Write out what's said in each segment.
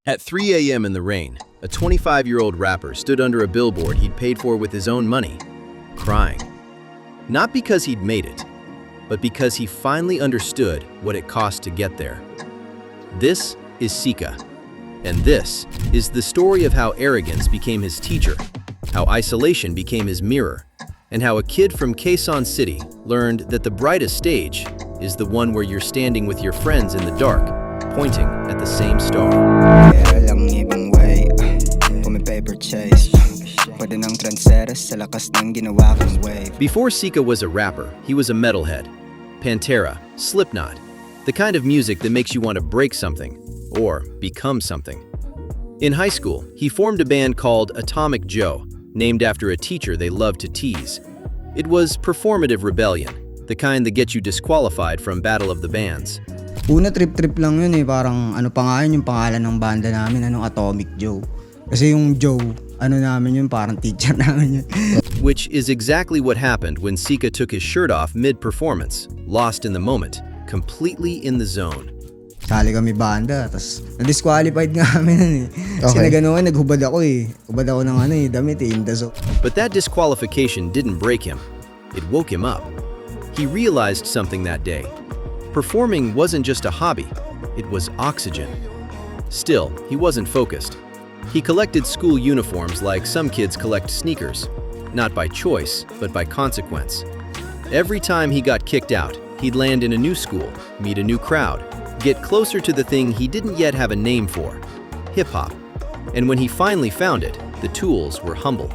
At 3 a.m. in the rain, a 25-year-old rapper stood under a billboard he'd paid for with his own money, crying. Not because he'd made it, but because he finally understood what it cost to get there. This is Sika, and this is the story of how arrogance became his teacher, how isolation became his mirror, and how a kid from Quezon City learned that the brightest stage is the one where you're standing with your friends in the dark, pointing at the same star. Before Sika was a rapper, he was a metalhead. Pantera, Slipknot, the kind of music that makes you want to break something or become something. In high school, he formed a band called Atomic Joe, named after a teacher they loved to tease. It was performative rebellion, the kind that gets you disqualified from Battle of the Bands. Una trip lang yun eh, parang ano pa nga yun yung pangalan ng banda namin, Atomic Joe. Kasi yung Joe, namin yun, parang teacher namin yun. Which is exactly what happened when Sika took his shirt off mid-performance, lost in the moment, completely in the zone. Sali kami banda, tas na-disqualified nga kami nun eh. Kasi naghubad ako eh. Hubad ako ng damit eh, indaso. But that disqualification didn't break him. It woke him up. He realized something that day. Performing wasn't just a hobby, it was oxygen. Still, he wasn't focused. He collected school uniforms like some kids collect sneakers, not by choice, but by consequence. Every time he got kicked out, he'd land in a new school, meet a new crowd, get closer to the thing he didn't yet have a name for, hip-hop. And when he finally found it, the tools were humble.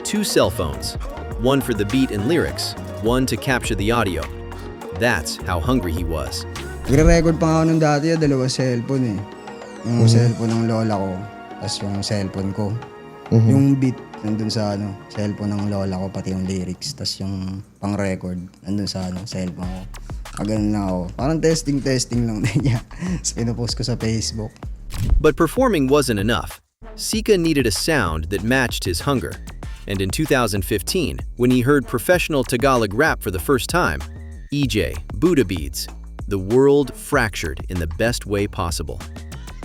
2 cell phones, one for the beat and lyrics, one to capture the audio. That's how hungry he was. Nagre-record pa nga ako nung dati, 2 cellphone eh. Yung cellphone ng lola ko, tas yung cellphone ko. Yung beat nandun sa cellphone ng lola ko, pati yung lyrics, tas yung pang-record nandun sa cellphone ko. Ganun na ako. Parang testing lang din niya. So, pinopost ko sa Facebook. But performing wasn't enough. Sika needed a sound that matched his hunger. And in 2015, when he heard professional Tagalog rap for the first time, EJ, Buddha Beads, the world fractured in the best way possible.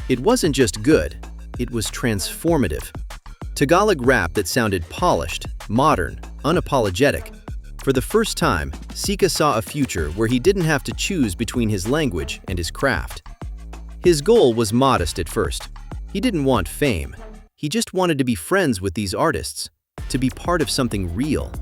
It wasn't just good, it was transformative. Tagalog rap that sounded polished, modern, unapologetic. For the first time, Sika saw a future where he didn't have to choose between his language and his craft. His goal was modest at first. He didn't want fame. He just wanted to be friends with these artists, to be part of something real.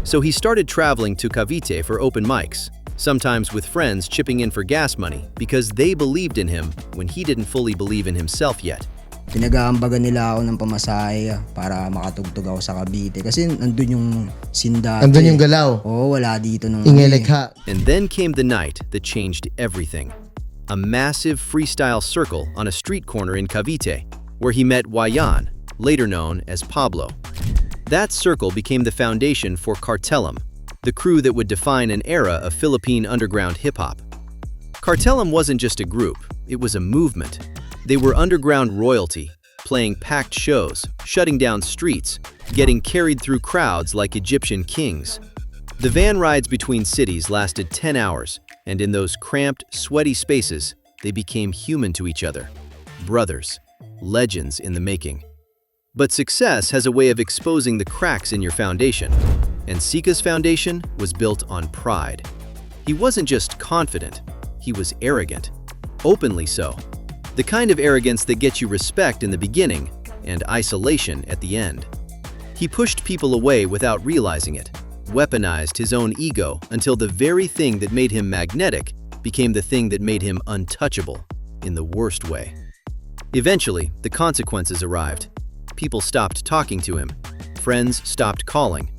So he started traveling to Cavite for open mics, sometimes with friends chipping in for gas money because they believed in him when he didn't fully believe in himself yet. Pinag-aambagan nila ako ng pamasahe para makatugtog ako sa Cavite kasi nandun yung sindate. Nandun yung galaw. Oo, wala dito nung Ingelikha. And then came the night that changed everything. A massive freestyle circle on a street corner in Cavite, where he met Wayan, later known as Pablo. That circle became the foundation for Cartelum, the crew that would define an era of Philippine underground hip-hop. Cartelum wasn't just a group, it was a movement. They were underground royalty, playing packed shows, shutting down streets, getting carried through crowds like Egyptian kings. The van rides between cities lasted 10 hours, and in those cramped, sweaty spaces, they became human to each other. Brothers, legends in the making. But success has a way of exposing the cracks in your foundation, and Sika's foundation was built on pride. He wasn't just confident, he was arrogant, openly so. The kind of arrogance that gets you respect in the beginning and isolation at the end. He pushed people away without realizing it, weaponized his own ego until the very thing that made him magnetic became the thing that made him untouchable, in the worst way. Eventually, the consequences arrived. People stopped talking to him. Friends stopped calling.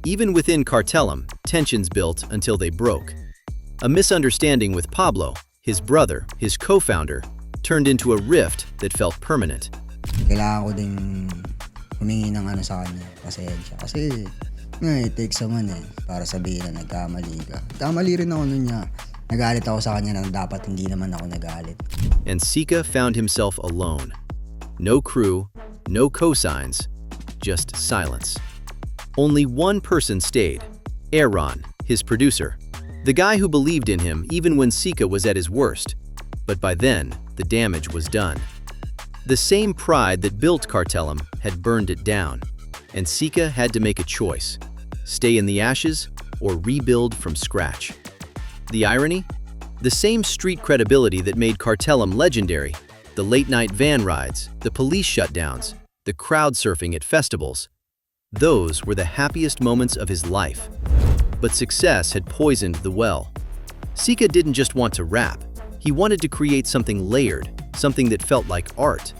Even within Cartelum, tensions built until they broke. A misunderstanding with Pablo, his brother, his co-founder, turned into a rift that felt permanent. Kailangan ko ding humingi ng sa kanya, pasensya. Kasi it takes someone para sabihin na nagkamali ka. Kamali rin ako nun niya. Nagalit ako sa kanya na dapat hindi naman ako nagalit. And Sika found himself alone. No crew, no cosigns, just silence. Only one person stayed, Aaron, his producer, the guy who believed in him even when Sika was at his worst. But by then, the damage was done. The same pride that built Cartelum had burned it down, and Sika had to make a choice: stay in the ashes or rebuild from scratch. The irony? The same street credibility that made Cartelum legendary, the late-night van rides, the police shutdowns, the crowd surfing at festivals, those were the happiest moments of his life. But success had poisoned the well. Sika didn't just want to rap, he wanted to create something layered, something that felt like art.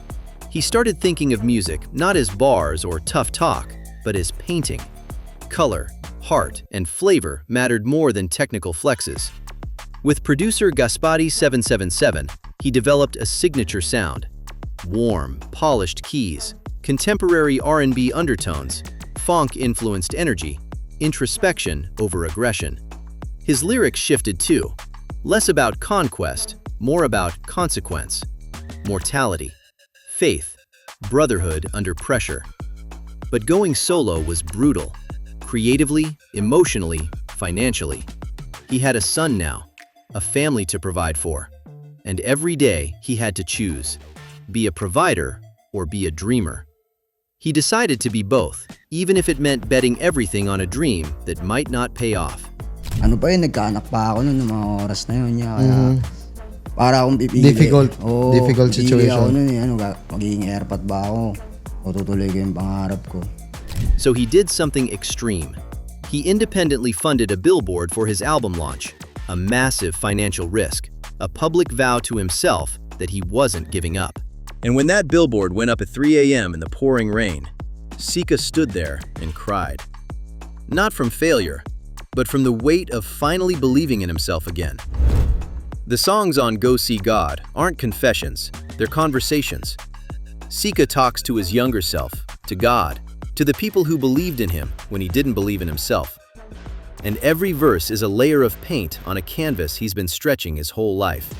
He started thinking of music not as bars or tough talk, but as painting. Color, heart, and flavor mattered more than technical flexes. With producer Gaspari777, he developed a signature sound: warm, polished keys, contemporary R&B undertones, funk-influenced energy, introspection over aggression. His lyrics shifted too, less about conquest, more about consequence, mortality, faith, brotherhood under pressure. But going solo was brutal, creatively, emotionally, financially. He had a son now, a family to provide for, and every day he had to choose: be a provider or be a dreamer. He decided to be both, even if it meant betting everything on a dream that might not pay off. Ano pa yun, nagkaanak pa ako noon ng mga oras na yun. Para akong pipili. Difficult situation. Ako noon magiging airpot ba ako? O tutuloy ko yung pangarap ko. So he did something extreme. He independently funded a billboard for his album launch, a massive financial risk, a public vow to himself that he wasn't giving up. And when that billboard went up at 3 a.m. in the pouring rain, Sika stood there and cried. Not from failure, but from the weight of finally believing in himself again. The songs on Go See God aren't confessions, they're conversations. Sika talks to his younger self, to God, to the people who believed in him when he didn't believe in himself. And every verse is a layer of paint on a canvas he's been stretching his whole life.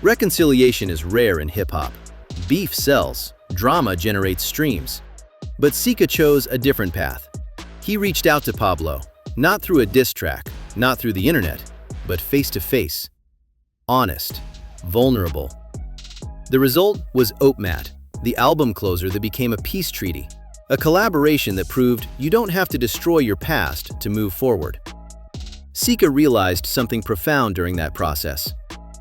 Reconciliation is rare in hip-hop. Beef sells, drama generates streams. But Sika chose a different path. He reached out to Pablo, not through a diss track, not through the internet, but face-to-face. Honest, vulnerable. The result was Oatmat, the album closer that became a peace treaty, a collaboration that proved you don't have to destroy your past to move forward. Sika realized something profound during that process.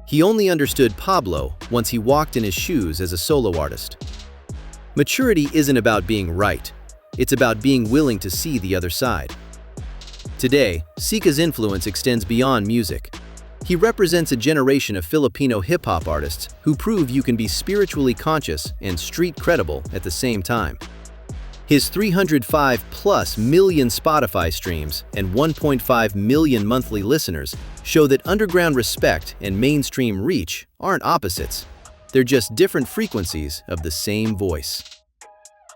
He only understood Pablo once he walked in his shoes as a solo artist. Maturity isn't about being right, it's about being willing to see the other side. Today, Sika's influence extends beyond music. He represents a generation of Filipino hip-hop artists who prove you can be spiritually conscious and street credible at the same time. His 305+ million Spotify streams and 1.5 million monthly listeners show that underground respect and mainstream reach aren't opposites. They're just different frequencies of the same voice.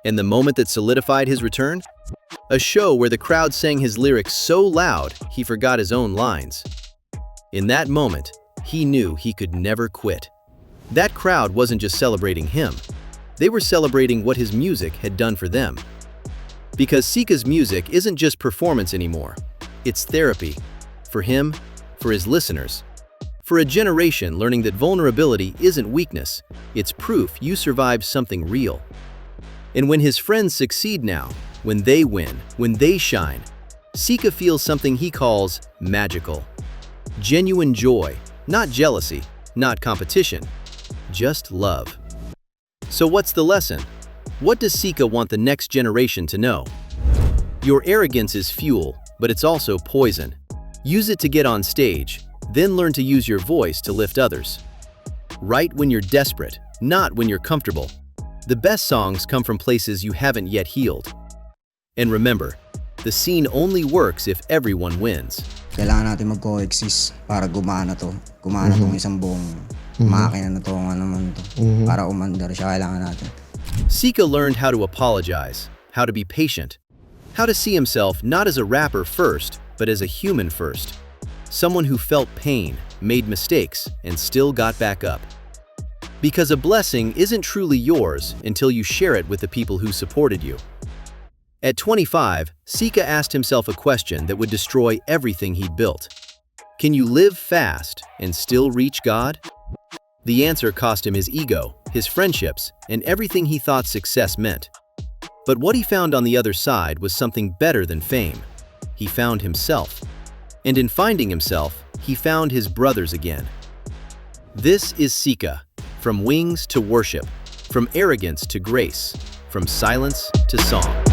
And the moment that solidified his return? A show where the crowd sang his lyrics so loud he forgot his own lines. In that moment, he knew he could never quit. That crowd wasn't just celebrating him. They were celebrating what his music had done for them. Because Sika's music isn't just performance anymore. It's therapy. For him, for his listeners. For a generation learning that vulnerability isn't weakness, it's proof you survived something real. And when his friends succeed now, when they win, when they shine, Sika feels something he calls magical. Genuine joy, not jealousy, not competition, just love. So what's the lesson? What does Sika want the next generation to know? Your arrogance is fuel, but it's also poison. Use it to get on stage, then learn to use your voice to lift others. Write when you're desperate, not when you're comfortable. The best songs come from places you haven't yet healed. And remember, the scene only works if everyone wins. Kailangan natin mag-coexist para gumana to. Gumana tong isang buong makina na to, para umandar siya, kailangan natin. Sika learned how to apologize, how to be patient, how to see himself not as a rapper first, but as a human first. Someone who felt pain, made mistakes, and still got back up. Because a blessing isn't truly yours until you share it with the people who supported you. At 25, Sika asked himself a question that would destroy everything he'd built. Can you live fast and still reach God? The answer cost him his ego, his friendships, and everything he thought success meant. But what he found on the other side was something better than fame. He found himself. And in finding himself, he found his brothers again. This is Sika, from wings to worship, from arrogance to grace, from silence to song.